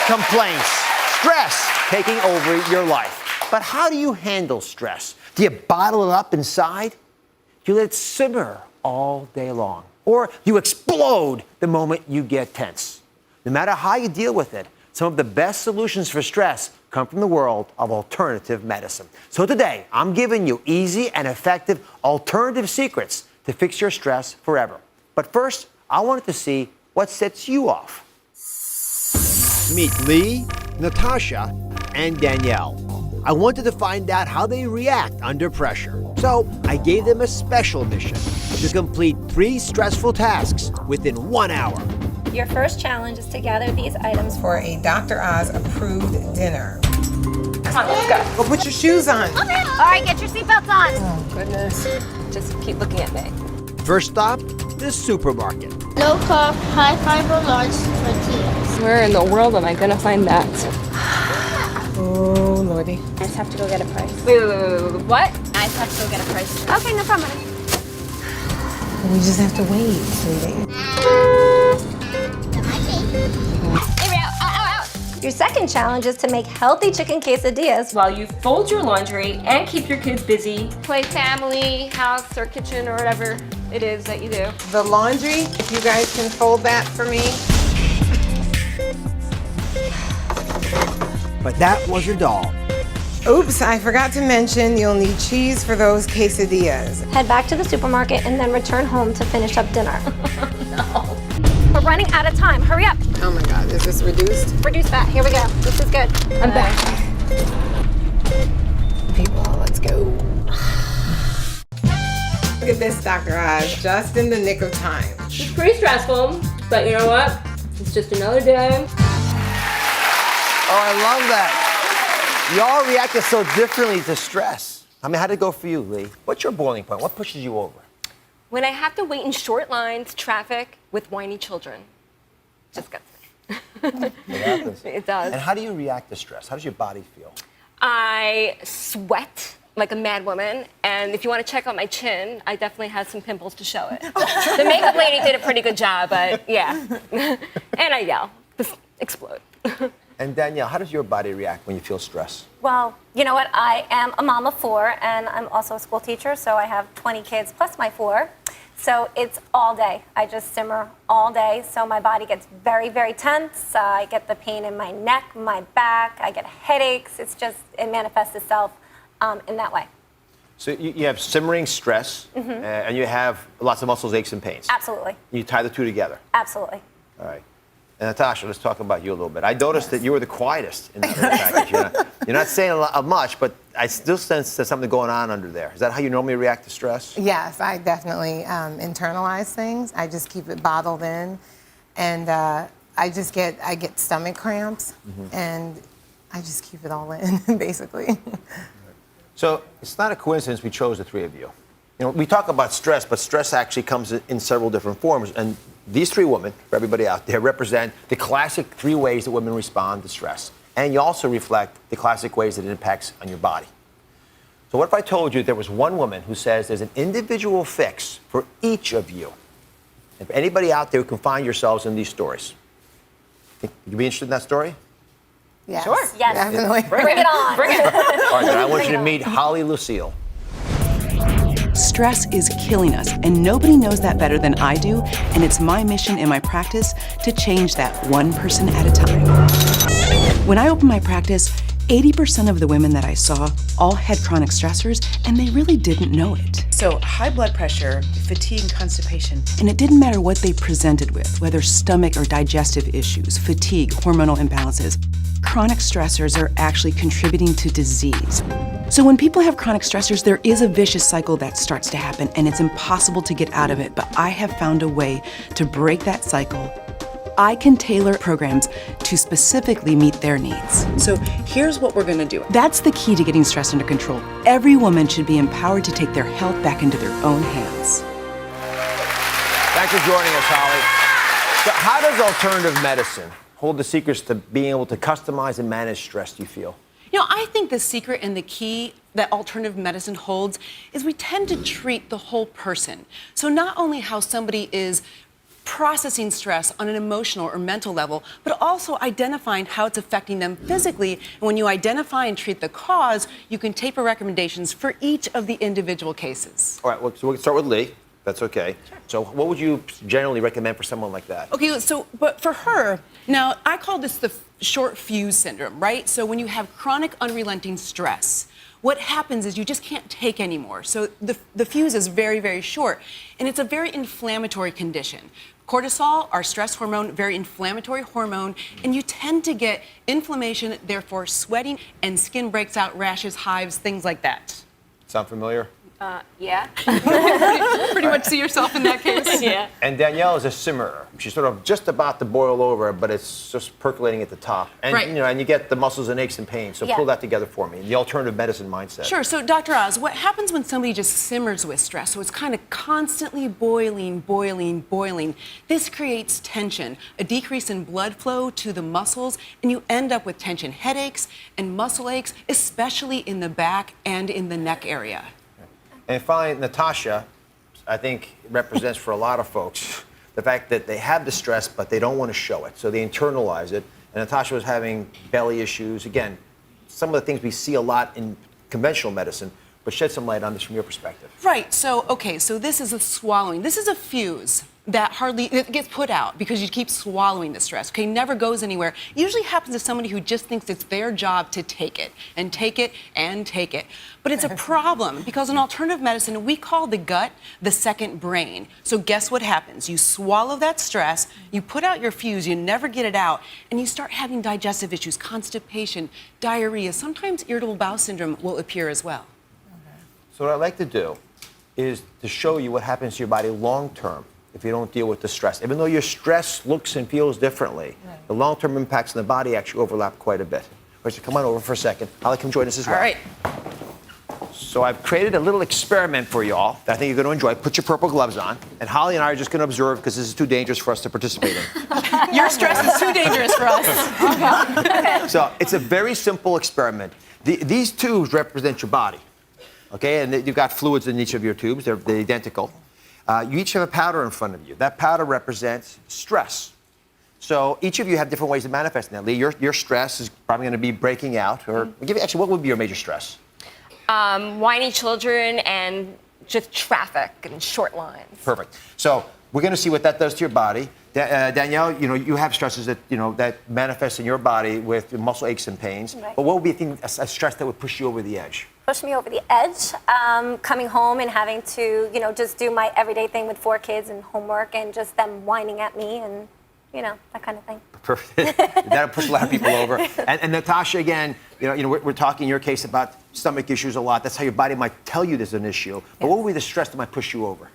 complaints, stress taking over your life. But how do you handle stress? Do you bottle it up inside? Do you let it simmer all day long? Or you explode the moment you get tense? No matter how you deal with it, some of the best solutions for stress come from the world of alternative medicine. So today, I'm giving you easy and effective alternative secrets to fix your stress forever. But first, I wanted to see what sets you off. Meet Lee, Natasha, and Danielle. I wanted to find out how they react under pressure. So I gave them a special mission to complete 3 stressful tasks within 1 hour. Your first challenge is to gather these items For a Dr. Oz approved dinner. Come on, let's go. Go put your shoes on. All right, get your seatbelts on. Oh, goodness. Just keep looking at me. First stop, the supermarket. Low carb, high fiber, large tortillas. Where in the world am I gonna find that? Oh, Lordy. I just have to go get a price. Wait, what? I just have to go get a price. Okay, no problem. We just have to wait, sweetie. Your second challenge is to make healthy chicken quesadillas. While you fold your laundry and keep your kids busy, play family, house, or kitchen, or whatever it is that you do. The laundry, if you guys can fold that for me. But that wasn't all. Oops, I forgot to mention you'll need cheese for those quesadillas. Head back to the supermarket and then return home to finish up dinner. No. We're running out of time. Hurry up. Oh my God, is this reduced? Reduce that. Here we go. This is good. I'm back. People, let's go. Look at this, Dr. Oz, just in the nick of time. It's pretty stressful, but you know what? It's just another day. Oh, I love that. Y'all reacted so differently to stress. I mean, how'd it go for you, Lee? What's your boiling point? What pushes you over? When I have to wait in short lines, traffic, with whiny children. Just gets me. It happens. It does. And how do you react to stress? How does your body feel? I sweat like a mad woman, and if you want to check out my chin, I definitely had some pimples to show it. The makeup lady did a pretty good job, but yeah. And I yell, just explode. And Danielle, how does your body react when you feel stress? Well, you know what? I am a mom of 4, and I'm also a school teacher, so I have 20 kids plus my 4. So it's all day. I just simmer all day, so my body gets very, very tense. I get the pain in my neck, my back. I get headaches. It's just, it manifests itself in that way. So you have simmering stress, and you have lots of muscles, aches, and pains. Absolutely. You tie the two together. Absolutely. All right. And Natasha, let's talk about you a little bit. I noticed that you were the quietest in the package. You're not saying much, but I still sense there's something going on under there. Is that how you normally react to stress? Yes, I definitely internalize things. I just keep it bottled in, and I get stomach cramps, and I just keep it all in, basically. So it's not a coincidence we chose the 3 of you. You know, we talk about stress, but stress actually comes in several different forms. And these 3 women, for everybody out there, represent the classic 3 ways that women respond to stress. And you also reflect the classic ways that it impacts on your body. So what if I told you there was one woman who says there's an individual fix for each of you? If anybody out there who can find yourselves in these stories, think you'd be interested in that story? Yes. Sure. Yes. Definitely. Bring it on. Bring it on. All right, then I want you to meet Holly Lucille. Stress is killing us, and nobody knows that better than I do, and it's my mission in my practice to change that one person at a time. When I opened my practice, 80% of the women that I saw all had chronic stressors, and they really didn't know it. So high blood pressure, fatigue, and constipation. And it didn't matter what they presented with, whether stomach or digestive issues, fatigue, hormonal imbalances. Chronic stressors are actually contributing to disease. So when people have chronic stressors, there is a vicious cycle that starts to happen, and it's impossible to get out of it. But I have found a way to break that cycle. I can tailor programs to specifically meet their needs. So here's what we're gonna do. That's the key to getting stress under control. Every woman should be empowered to take their health back into their own hands. Thanks for joining us, Holly. So how does alternative medicine hold the secrets to being able to customize and manage stress, do you feel? You know, I think the secret and the key that alternative medicine holds is we tend to treat the whole person. So not only how somebody is processing stress on an emotional or mental level, but also identifying how it's affecting them physically. And when you identify and treat the cause, you can taper recommendations for each of the individual cases. All right, well, so we can start with Lee. That's okay. Sure. So what would you generally recommend for someone like that? Okay, so, but for her, now, I call this the short fuse syndrome, right? So when you have chronic unrelenting stress, what happens is you just can't take anymore. So the fuse is very, very short, and it's a very inflammatory condition. Cortisol, our stress hormone, very inflammatory hormone, and you tend to get inflammation, therefore sweating, and skin breaks out, rashes, hives, things like that. Sound familiar? Yeah. Pretty much see yourself in that case. Yeah. And Danielle is a simmerer. She's sort of just about to boil over, but it's just percolating at the top. And Right. you know, and you get the muscles and aches and pains. So Yeah. pull that together for me. The alternative medicine mindset. Sure. So, Dr. Oz, what happens when somebody just simmers with stress? So it's kind of constantly boiling, boiling, boiling. This creates tension, a decrease in blood flow to the muscles, and you end up with tension headaches and muscle aches, especially in the back and in the neck area. And finally, Natasha, I think, represents for a lot of folks the fact that they have the stress, but they don't want to show it. So they internalize it. And Natasha was having belly issues. Again, some of the things we see a lot in conventional medicine, but shed some light on this from your perspective. Right. So, okay, so this is a swallowing. This is a fuse that it gets put out because you keep swallowing the stress. Okay, never goes anywhere. It usually happens to somebody who just thinks it's their job to take it and take it and take it. But it's a problem because in alternative medicine, we call the gut the second brain. So guess what happens? You swallow that stress, you put out your fuse, you never get it out, and you start having digestive issues, constipation, diarrhea. Sometimes irritable bowel syndrome will appear as well. So what I'd like to do is to show you what happens to your body long term if you don't deal with the stress. Even though your stress looks and feels differently, the long-term impacts on the body actually overlap quite a bit. All right, so come on over for a second. Holly, come join us as well. All right. So I've created a little experiment for you all that I think you're going to enjoy. Put your purple gloves on. And Holly and I are just going to observe because this is too dangerous for us to participate in. Your stress is too dangerous for us. So it's a very simple experiment. These tubes represent your body. Okay, and you've got fluids in each of your tubes. They're identical. You each have a powder in front of you. That powder represents stress. So each of you have different ways of manifesting that. Lee, your stress is probably going to be breaking out. Or actually, what would be your major stress? Whiny children and just traffic and short lines. Perfect. So we're going to see what that does to your body. Danielle, you have stresses that that manifest in your body with muscle aches and pains. Right. But what would be a stress that would push you over the edge? Push me over the edge, coming home and having to, just do my everyday thing with 4 kids and homework and just them whining at me and, that kind of thing. Perfect. That'll push a lot of people over. And Natasha, again, we're talking in your case about stomach issues a lot. That's how your body might tell you there's an issue. But what would be the stress that might push you over?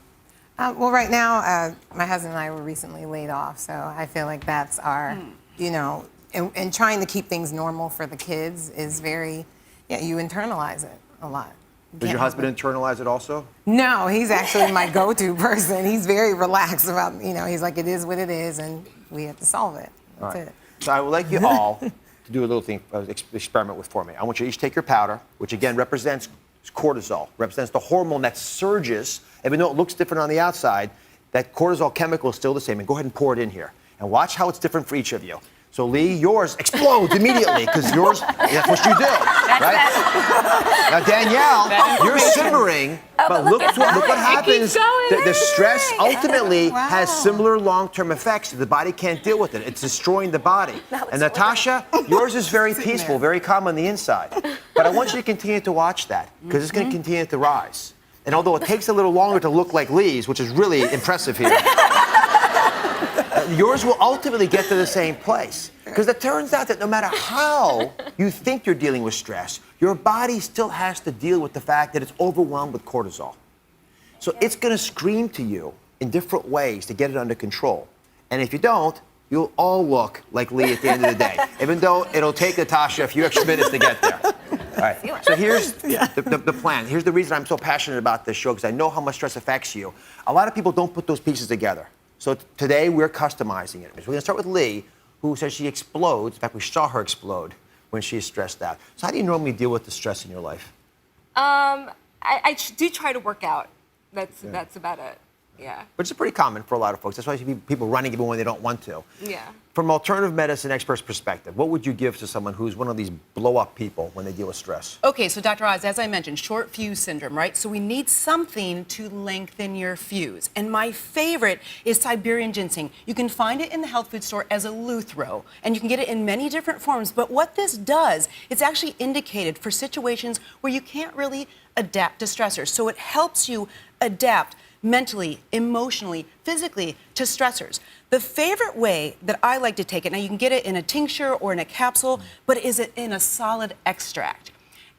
Well, right now, my husband and I were recently laid off, so I feel like that's our, and trying to keep things normal for the kids is very, you internalize it a lot. Does your husband internalize it also? No, he's actually my go-to person. He's very relaxed about, he's like, it is what it is, and we have to solve it. That's it. So I would like you all to do a little experiment for me. I want you to each take your powder, which again represents cortisol, represents the hormone that surges. Even though it looks different on the outside, that cortisol chemical is still the same. And go ahead and pour it in here. And watch how it's different for each of you. So Lee, yours explodes immediately because yours, that's what you do, right? Now Danielle, you're simmering, but look what happens. The stress ultimately has similar long-term effects. The body can't deal with it. It's destroying the body. And Natasha, yours is very peaceful, very calm on the inside. But I want you to continue to watch that because it's going to continue to rise. And although it takes a little longer to look like Lee's, which is really impressive here, yours will ultimately get to the same place. Because it turns out that no matter how you think you're dealing with stress, your body still has to deal with the fact that it's overwhelmed with cortisol. So it's going to scream to you in different ways to get it under control. And if you don't, you'll all look like Lee at the end of the day, even though it'll take Natasha a few extra minutes to get there. All right, so here's the plan. Here's the reason I'm so passionate about this show, because I know how much stress affects you. A lot of people don't put those pieces together. So today we're customizing it. So we're going to start with Lee, who says she explodes. In fact, we saw her explode when she's stressed out. So how do you normally deal with the stress in your life? I do try to work out. That's about it. Yeah. Which is pretty common for a lot of folks. That's why you see people running even when they don't want to. Yeah. From alternative medicine experts' perspective, what would you give to someone who's one of these blow-up people when they deal with stress? Okay, so Dr. Oz, as I mentioned, short fuse syndrome, right? So we need something to lengthen your fuse. And my favorite is Siberian ginseng. You can find it in the health food store as a Luthro, and you can get it in many different forms. But what this does, it's actually indicated for situations where you can't really adapt to stressors. So it helps you adapt mentally, emotionally, physically to stressors. The favorite way that I like to take it, now you can get it in a tincture or in a capsule, but is it in a solid extract?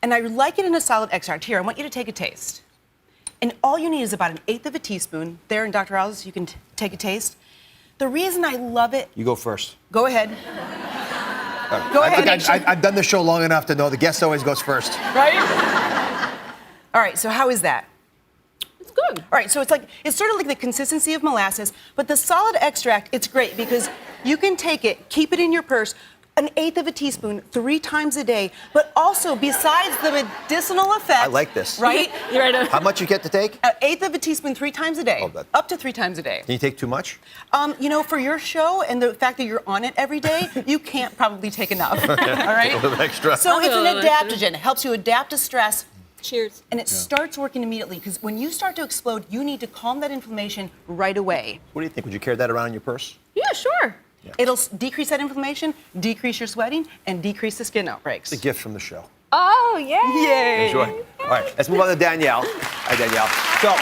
And I like it in a solid extract. Here, I want you to take a taste. And all you need is about 1/8 of a teaspoon. There in Dr. Oz, you can take a taste. The reason I love it... You go first. Go ahead. Go ahead. I've done the show long enough to know the guest always goes first. Right? All right, so how is that? Good. All right, so it's sort of like the consistency of molasses, but the solid extract, it's great because you can take it, keep it in your purse, 1/8 of a teaspoon 3 times a day, but also besides the medicinal effect. I like this. Right? You're right. How much you get to take? 1/8 of a teaspoon 3 times a day, up to 3 times a day. Can you take too much? You know, for your show and the fact that you're on it every day, you can't probably take enough. All right? A little extra. So it's an adaptogen. It helps you adapt to stress. Cheers. And it starts working immediately because when you start to explode, you need to calm that inflammation right away. What do you think? Would you carry that around in your purse? Yeah, sure. It'll decrease that inflammation, decrease your sweating, and decrease the skin outbreaks. It's a gift from the show. Oh, yay. Enjoy. All right, let's move on to Danielle. Hi, Danielle. So,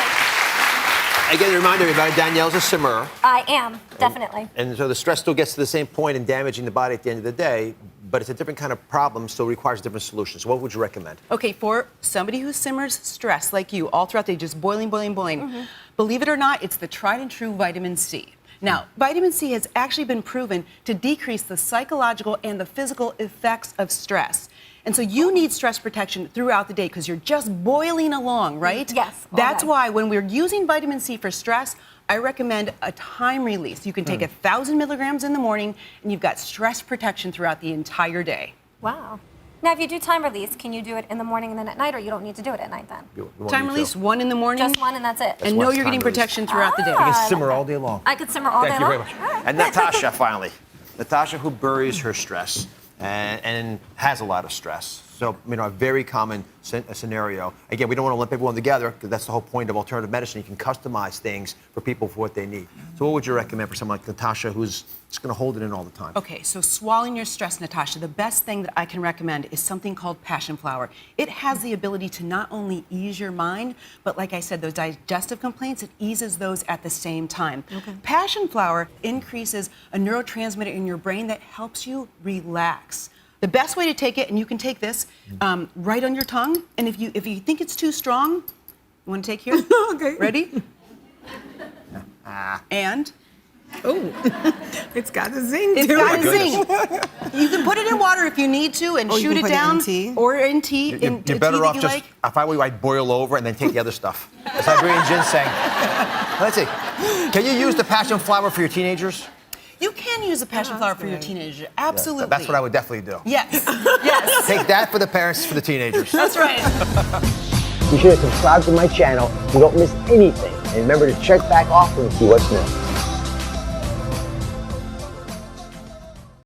again, a reminder, everybody, Danielle's a simmerer. I am, definitely. And so the stress still gets to the same point in damaging the body at the end of the day, but it's a different kind of problem, still requires different solutions. So what would you recommend? Okay, for somebody who simmers stress like you all throughout the day, just boiling, believe it or not, it's the tried and true vitamin C. Now, vitamin C has actually been proven to decrease the psychological and the physical effects of stress. And so you need stress protection throughout the day because you're just boiling along, right? Yes. That's why when we're using vitamin C for stress, I recommend a time release. You can take 1,000 milligrams in the morning and you've got stress protection throughout the entire day. Wow. Now, if you do time release, can you do it in the morning and then at night, or you don't need to do it at night then? You won't Time need release, to. 1 in the morning. Just one and that's it. And know what's you're time getting release. protection throughout the day. You can simmer all day long. I could simmer all Thank day you long. very much. And Natasha, finally. Natasha, who buries her stress and has a lot of stress. So, a very common scenario. Again, we don't want to lump everyone together because that's the whole point of alternative medicine. You can customize things for people for what they need. So what would you recommend for someone like Natasha who's just going to hold it in all the time? Okay, so swallowing your stress, Natasha, the best thing that I can recommend is something called passion flower. It has the ability to not only ease your mind, but like I said, those digestive complaints, it eases those at the same time. Okay. Passion flower increases a neurotransmitter in your brain that helps you relax. The best way to take it, and you can take this right on your tongue, and if you think it's too strong, you want to take here? Okay. Ready? And? Oh, it's got a zing It's to got it. a zing. You can put it in water if you need to and Or you shoot can it put it in down. tea. Or in tea. You're in tea better that off you just, like. if I were you, I'd boil over and then take the other stuff. The Siberian ginseng. Let's see. Can you use the passion flower for your teenagers? You can use a passion flower for your teenager. Absolutely. That's what I would definitely do. Yes. Yes. Take that for the parents, for the teenagers. That's right. Be sure to subscribe to my channel so you don't miss anything. And remember to check back often to see what's new.